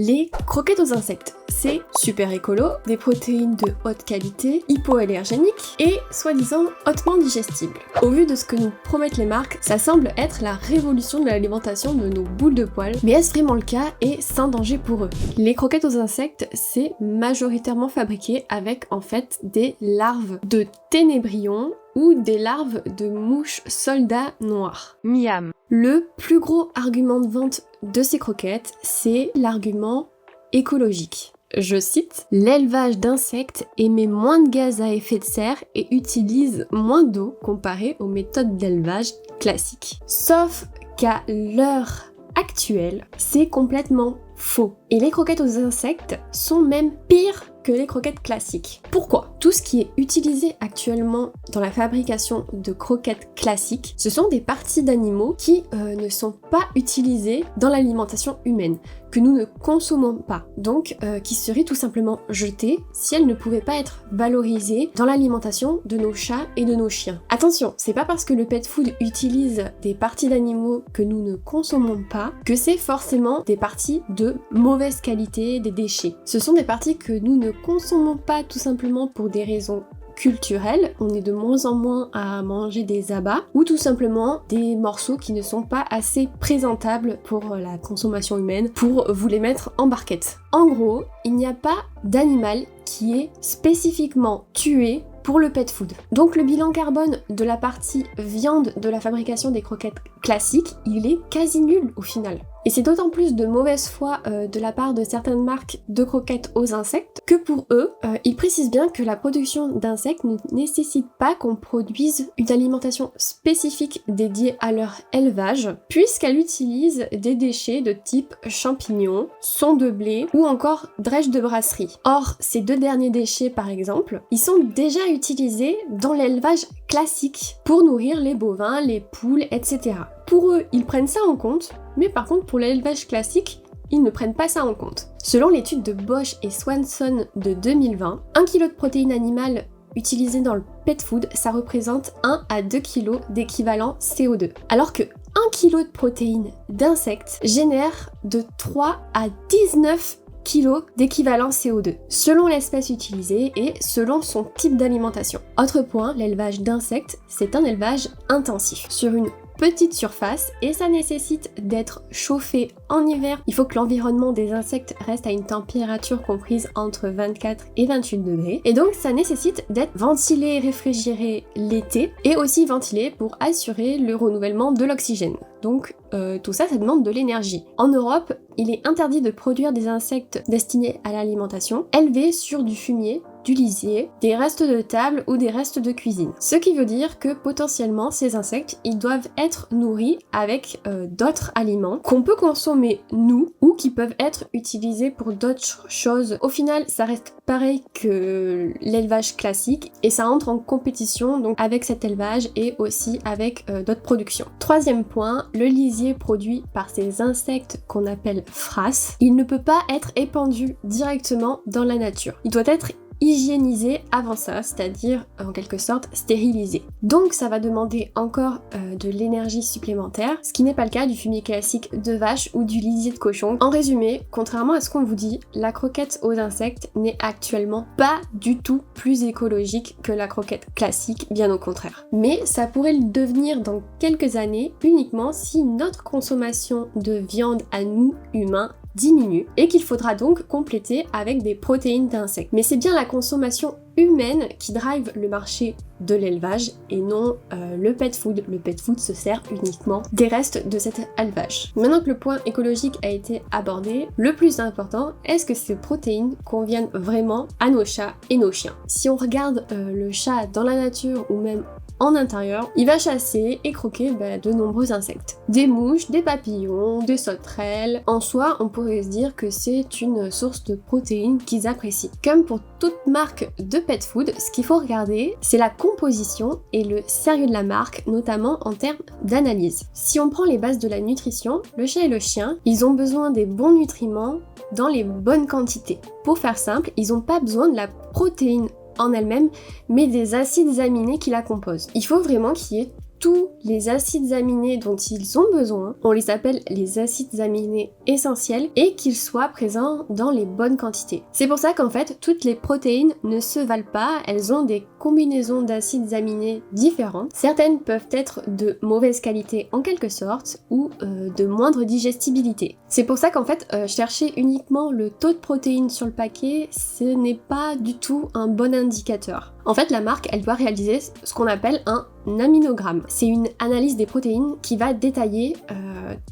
Les croquettes aux insectes, c'est super écolo, des protéines de haute qualité, hypoallergéniques et soi-disant hautement digestibles. Au vu de ce que nous promettent les marques, ça semble être la révolution de l'alimentation de nos boules de poils, mais est-ce vraiment le cas et sans danger pour eux? Les croquettes aux insectes, c'est majoritairement fabriqué avec en fait des larves de ténébrions ou des larves de mouches soldats noires. Miam. Le plus gros argument de vente de ces croquettes, c'est l'argument écologique. Je cite, l'élevage d'insectes émet moins de gaz à effet de serre et utilise moins d'eau comparé aux méthodes d'élevage classiques. Sauf qu'à l'heure actuelle, c'est complètement faux. Et les croquettes aux insectes sont même pires que les croquettes classiques. Pourquoi? Tout ce qui est utilisé actuellement dans la fabrication de croquettes classiques, ce sont des parties d'animaux qui ne sont pas utilisées dans l'alimentation humaine, que nous ne consommons pas, donc qui seraient tout simplement jetées si elles ne pouvaient pas être valorisées dans l'alimentation de nos chats et de nos chiens. Attention, c'est pas parce que le pet food utilise des parties d'animaux que nous ne consommons pas que c'est forcément des parties de mauvaise qualité, des déchets. Ce sont des parties que nous ne consommons pas tout simplement pour des raisons culturelles, on est de moins en moins à manger des abats ou tout simplement des morceaux qui ne sont pas assez présentables pour la consommation humaine pour vous les mettre en barquette. En gros, il n'y a pas d'animal qui est spécifiquement tué pour le pet food. Donc le bilan carbone de la partie viande de la fabrication des croquettes classiques, il est quasi nul au final. Et c'est d'autant plus de mauvaise foi de la part de certaines marques de croquettes aux insectes que pour eux, ils précisent bien que la production d'insectes ne nécessite pas qu'on produise une alimentation spécifique dédiée à leur élevage, puisqu'elle utilise des déchets de type champignons, son de blé ou encore drèche de brasserie. Or, ces deux derniers déchets par exemple, ils sont déjà utilisés dans l'élevage classique pour nourrir les bovins, les poules, etc. Pour eux, ils prennent ça en compte, mais par contre pour l'élevage classique, ils ne prennent pas ça en compte. Selon l'étude de Bosch et Swanson de 2020, 1 kg de protéines animales utilisées dans le pet food, ça représente 1 à 2 kg d'équivalent CO2. Alors que 1 kg de protéines d'insectes génère de 3 à 19 kg d'équivalent CO2, selon l'espèce utilisée et selon son type d'alimentation. Autre point, l'élevage d'insectes, c'est un élevage intensif. Sur une petite surface et ça nécessite d'être chauffé en hiver. Il faut que l'environnement des insectes reste à une température comprise entre 24 et 28 degrés. Et donc ça nécessite d'être ventilé et réfrigéré l'été et aussi ventilé pour assurer le renouvellement de l'oxygène. Donc tout ça, ça demande de l'énergie. En Europe, il est interdit de produire des insectes destinés à l'alimentation, élevés sur du fumier, du lisier, des restes de table ou des restes de cuisine. Ce qui veut dire que potentiellement ces insectes, ils doivent être nourris avec d'autres aliments qu'on peut consommer nous ou qui peuvent être utilisés pour d'autres choses. Au final, ça reste pareil que l'élevage classique et ça entre en compétition donc avec cet élevage et aussi avec d'autres productions. Troisième point, le lisier produit par ces insectes qu'on appelle frasse, il ne peut pas être épandu directement dans la nature. Il doit être hygiénisé avant ça, c'est-à-dire en quelque sorte stérilisé. Donc ça va demander encore de l'énergie supplémentaire, ce qui n'est pas le cas du fumier classique de vache ou du lisier de cochon. En résumé, contrairement à ce qu'on vous dit, la croquette aux insectes n'est actuellement pas du tout plus écologique que la croquette classique, bien au contraire. Mais ça pourrait le devenir dans quelques années uniquement si notre consommation de viande à nous, humains, diminue et qu'il faudra donc compléter avec des protéines d'insectes. Mais c'est bien la consommation humaine qui drive le marché de l'élevage et non le pet food. Le pet food se sert uniquement des restes de cet élevage. Maintenant que le point écologique a été abordé, le plus important, est-ce que ces protéines conviennent vraiment à nos chats et nos chiens? Si on regarde le chat dans la nature ou même en intérieur, il va chasser et croquer de nombreux insectes. Des mouches, des papillons, des sauterelles. En soi, on pourrait se dire que c'est une source de protéines qu'ils apprécient. Comme pour toute marque de pet food, ce qu'il faut regarder, c'est la composition et le sérieux de la marque, notamment en termes d'analyse. Si on prend les bases de la nutrition, le chat et le chien, ils ont besoin des bons nutriments dans les bonnes quantités. Pour faire simple, ils n'ont pas besoin de la protéine en elle-même, mais des acides aminés qui la composent. Il faut vraiment qu'il y ait tous les acides aminés dont ils ont besoin, on les appelle les acides aminés essentiels, et qu'ils soient présents dans les bonnes quantités. C'est pour ça qu'en fait, toutes les protéines ne se valent pas, elles ont des combinaisons d'acides aminés différentes. Certaines peuvent être de mauvaise qualité en quelque sorte, ou de moindre digestibilité. C'est pour ça qu'en fait, chercher uniquement le taux de protéines sur le paquet, ce n'est pas du tout un bon indicateur. En fait, la marque, elle doit réaliser ce qu'on appelle un aminogramme. C'est une analyse des protéines qui va détailler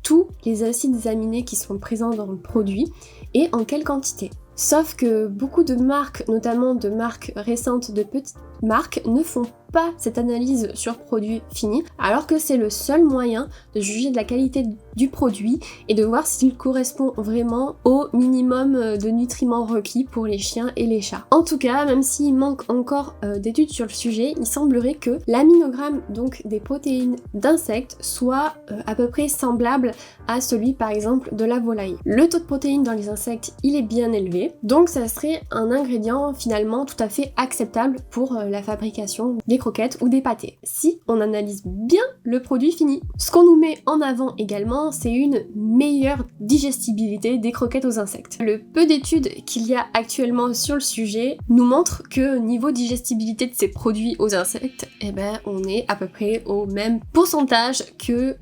tous les acides aminés qui sont présents dans le produit et en quelle quantité. Sauf que beaucoup de marques, notamment de marques récentes, de petites marques, ne font pas cette analyse sur produit fini, alors que c'est le seul moyen de juger de la qualité du produit et de voir s'il correspond vraiment au minimum de nutriments requis pour les chiens et les chats. En tout cas, même s'il manque encore d'études sur le sujet, il semblerait que l'aminogramme donc des protéines d'insectes soit à peu près semblable à celui par exemple de la volaille. Le taux de protéines dans les insectes, il est bien élevé, donc ça serait un ingrédient finalement tout à fait acceptable pour la fabrication des croquettes ou des pâtés, si on analyse bien le produit fini. Ce qu'on nous met en avant également, c'est une meilleure digestibilité des croquettes aux insectes. Le peu d'études qu'il y a actuellement sur le sujet nous montre que niveau digestibilité de ces produits aux insectes, on est à peu près au même pourcentage que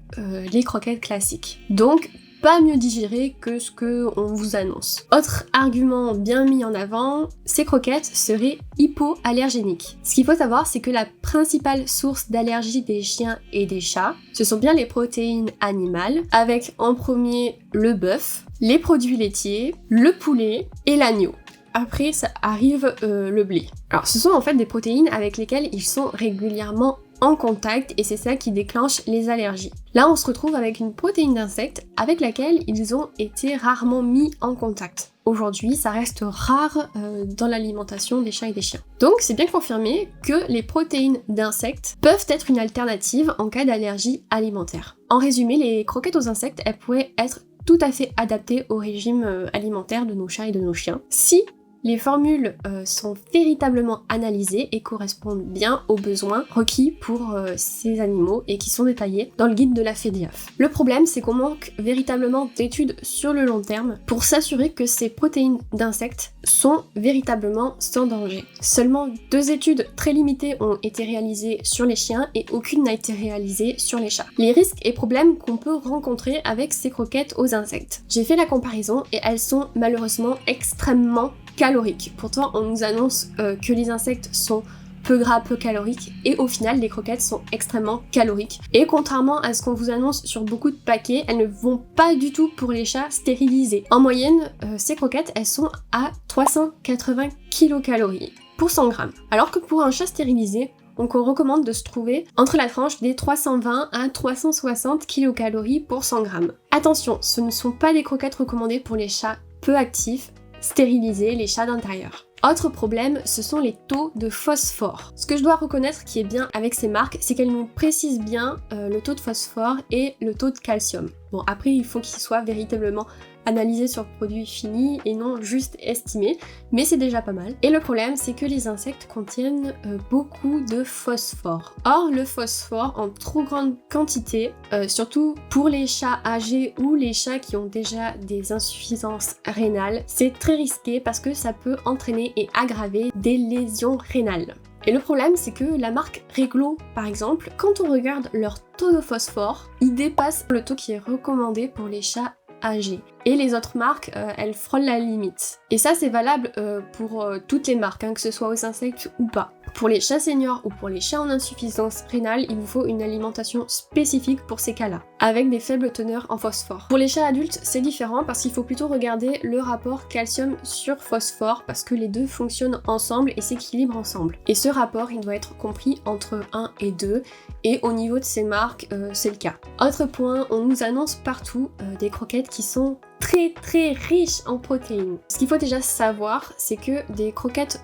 les croquettes classiques. Donc, pas mieux digéré que ce qu'on vous annonce. Autre argument bien mis en avant, ces croquettes seraient hypoallergéniques. Ce qu'il faut savoir, c'est que la principale source d'allergie des chiens et des chats, ce sont bien les protéines animales, avec en premier le bœuf, les produits laitiers, le poulet et l'agneau. Après, ça arrive le blé. Alors, ce sont en fait des protéines avec lesquelles ils sont régulièrement en contact et c'est ça qui déclenche les allergies. Là, on se retrouve avec une protéine d'insecte avec laquelle ils ont été rarement mis en contact. Aujourd'hui, ça reste rare dans l'alimentation des chats et des chiens. Donc, c'est bien confirmé que les protéines d'insectes peuvent être une alternative en cas d'allergie alimentaire. En résumé, les croquettes aux insectes, elles pourraient être tout à fait adaptées au régime alimentaire de nos chats et de nos chiens, si les formules sont véritablement analysées et correspondent bien aux besoins requis pour ces animaux et qui sont détaillés dans le guide de la FEDIAF. Le problème, c'est qu'on manque véritablement d'études sur le long terme pour s'assurer que ces protéines d'insectes sont véritablement sans danger. Seulement 2 études très limitées ont été réalisées sur les chiens et aucune n'a été réalisée sur les chats. Les risques et problèmes qu'on peut rencontrer avec ces croquettes aux insectes. J'ai fait la comparaison et elles sont malheureusement extrêmement caloriques. Pourtant, on nous annonce que les insectes sont peu gras, peu caloriques, et au final, les croquettes sont extrêmement caloriques. Et contrairement à ce qu'on vous annonce sur beaucoup de paquets, elles ne vont pas du tout pour les chats stérilisés. En moyenne, ces croquettes, elles sont à 380 kilocalories pour 100 grammes. Alors que pour un chat stérilisé, donc on recommande de se trouver entre la tranche des 320 à 360 kilocalories pour 100 grammes. Attention, ce ne sont pas des croquettes recommandées pour les chats peu actifs, stériliser les chats d'intérieur. Autre problème, ce sont les taux de phosphore. Ce que je dois reconnaître qui est bien avec ces marques, c'est qu'elles nous précisent bien le taux de phosphore et le taux de calcium. Bon, après, il faut qu'ils soient véritablement analysés sur le produit fini et non juste estimés, mais c'est déjà pas mal. Et le problème, c'est que les insectes contiennent beaucoup de phosphore. Or, le phosphore en trop grande quantité, surtout pour les chats âgés ou les chats qui ont déjà des insuffisances rénales, c'est très risqué parce que ça peut entraîner et aggraver des lésions rénales. Et le problème, c'est que la marque Reglo, par exemple, quand on regarde leur taux de phosphore, il dépasse le taux qui est recommandé pour les chats âgés. Et les autres marques, elles frôlent la limite. Et ça, c'est valable pour toutes les marques, que ce soit aux insectes ou pas. Pour les chats seniors ou pour les chats en insuffisance rénale, il vous faut une alimentation spécifique pour ces cas-là, avec des faibles teneurs en phosphore. Pour les chats adultes, c'est différent parce qu'il faut plutôt regarder le rapport calcium sur phosphore parce que les deux fonctionnent ensemble et s'équilibrent ensemble. Et ce rapport, il doit être compris entre 1 et 2, et au niveau de ces marques, c'est le cas. Autre point, on nous annonce partout des croquettes qui sont très riches en protéines. Ce qu'il faut déjà savoir, c'est que des croquettes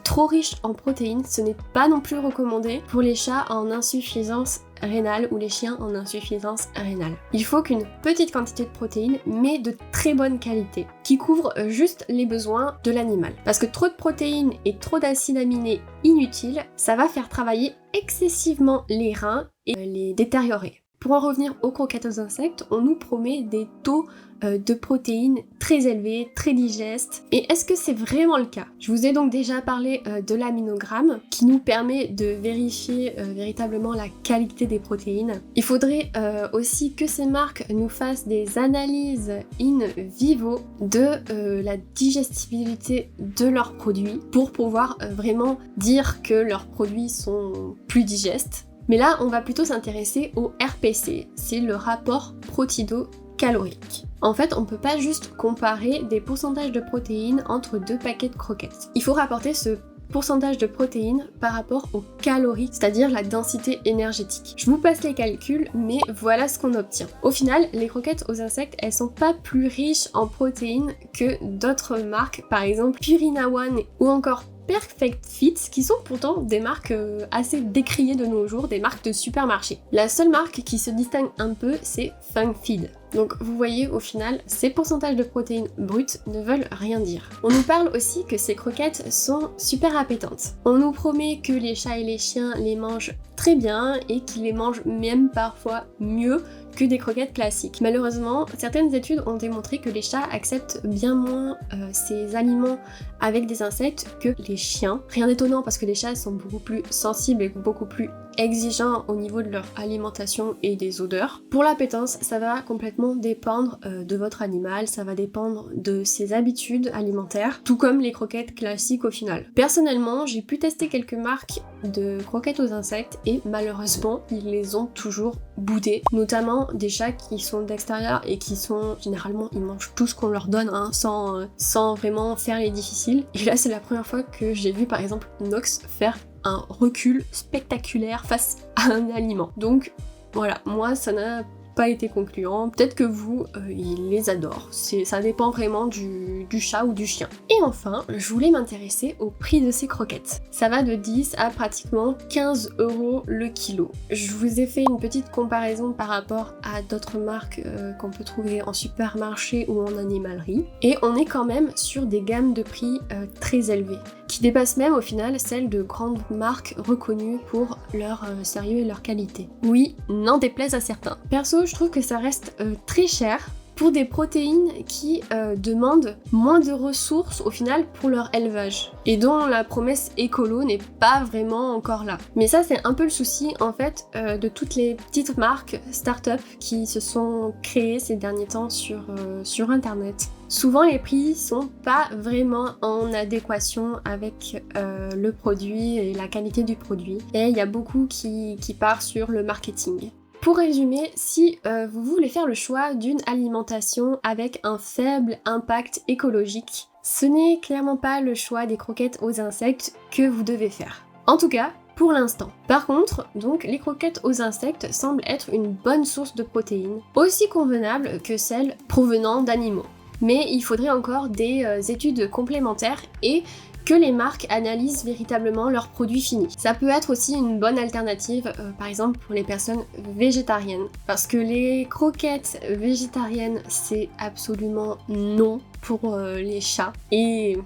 trop riches en protéines, ce n'est pas non plus recommandé pour les chats en insuffisance rénale ou les chiens en insuffisance rénale. Il faut qu'une petite quantité de protéines, mais de très bonne qualité, qui couvre juste les besoins de l'animal. Parce que trop de protéines et trop d'acides aminés inutiles, ça va faire travailler excessivement les reins et les détériorer. Pour en revenir aux croquettes aux insectes, on nous promet des taux de protéines très élevés, très digestes. Et est-ce que c'est vraiment le cas? Je vous ai donc déjà parlé de l'aminogramme qui nous permet de vérifier véritablement la qualité des protéines. Il faudrait aussi que ces marques nous fassent des analyses in vivo de la digestibilité de leurs produits pour pouvoir vraiment dire que leurs produits sont plus digestes. Mais là, on va plutôt s'intéresser au RPC, c'est le rapport protido-calorique. En fait, on peut pas juste comparer des pourcentages de protéines entre deux paquets de croquettes. Il faut rapporter ce pourcentage de protéines par rapport aux calories, c'est-à-dire la densité énergétique. Je vous passe les calculs, mais voilà ce qu'on obtient. Au final, les croquettes aux insectes, elles sont pas plus riches en protéines que d'autres marques, par exemple Purina One ou encore Perfect Fit, qui sont pourtant des marques assez décriées de nos jours, des marques de supermarché. La seule marque qui se distingue un peu, c'est Funkfeed. Donc vous voyez, au final, ces pourcentages de protéines brutes ne veulent rien dire. On nous parle aussi que ces croquettes sont super appétantes. On nous promet que les chats et les chiens les mangent très bien et qu'ils les mangent même parfois mieux que des croquettes classiques. Malheureusement, certaines études ont démontré que les chats acceptent bien moins ces aliments avec des insectes que les chiens. Rien d'étonnant parce que les chats sont beaucoup plus sensibles et beaucoup plus exigeants au niveau de leur alimentation et des odeurs. Pour l'appétence, ça va complètement dépendre de votre animal, ça va dépendre de ses habitudes alimentaires, tout comme les croquettes classiques au final. Personnellement, j'ai pu tester quelques marques de croquettes aux insectes et malheureusement, ils les ont toujours boudées, notamment des chats qui sont d'extérieur et qui sont, généralement, ils mangent tout ce qu'on leur donne, hein, sans vraiment faire les difficiles. Et là, c'est la première fois que j'ai vu, par exemple, Nox faire un recul spectaculaire face à un aliment. Donc voilà, moi ça n'a pas été concluant. Peut-être que vous, il les adore. Ça dépend vraiment du chat ou du chien. Et enfin, je voulais m'intéresser au prix de ces croquettes. Ça va de 10 à pratiquement 15 € le kilo. Je vous ai fait une petite comparaison par rapport à d'autres marques qu'on peut trouver en supermarché ou en animalerie. Et on est quand même sur des gammes de prix très élevées, qui dépassent même au final celles de grandes marques reconnues pour leur sérieux et leur qualité. Oui, n'en déplaise à certains. Perso, je trouve que ça reste très cher pour des protéines qui demandent moins de ressources au final pour leur élevage et dont la promesse écolo n'est pas vraiment encore là. Mais ça, c'est un peu le souci en fait de toutes les petites marques start-up qui se sont créées ces derniers temps sur internet. Souvent les prix sont pas vraiment en adéquation avec le produit et la qualité du produit, et il y a beaucoup qui part sur le marketing. Pour résumer, si vous voulez faire le choix d'une alimentation avec un faible impact écologique, ce n'est clairement pas le choix des croquettes aux insectes que vous devez faire. En tout cas, pour l'instant. Par contre, donc, les croquettes aux insectes semblent être une bonne source de protéines, aussi convenable que celles provenant d'animaux. Mais il faudrait encore des études complémentaires et que les marques analysent véritablement leurs produits finis. Ça peut être aussi une bonne alternative, par exemple pour les personnes végétariennes, parce que les croquettes végétariennes, c'est absolument non pour les chats et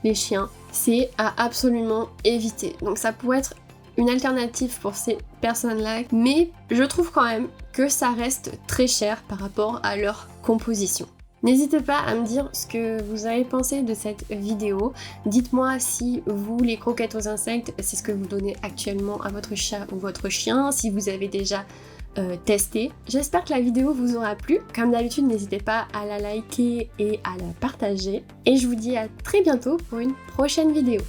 les chiens. C'est à absolument éviter. Donc ça pourrait être une alternative pour ces personnes-là, mais je trouve quand même que ça reste très cher par rapport à leur composition. N'hésitez pas à me dire ce que vous avez pensé de cette vidéo. Dites-moi si vous, les croquettes aux insectes, c'est ce que vous donnez actuellement à votre chat ou votre chien, si vous avez déjà testé. J'espère que la vidéo vous aura plu. Comme d'habitude, n'hésitez pas à la liker et à la partager. Et je vous dis à très bientôt pour une prochaine vidéo.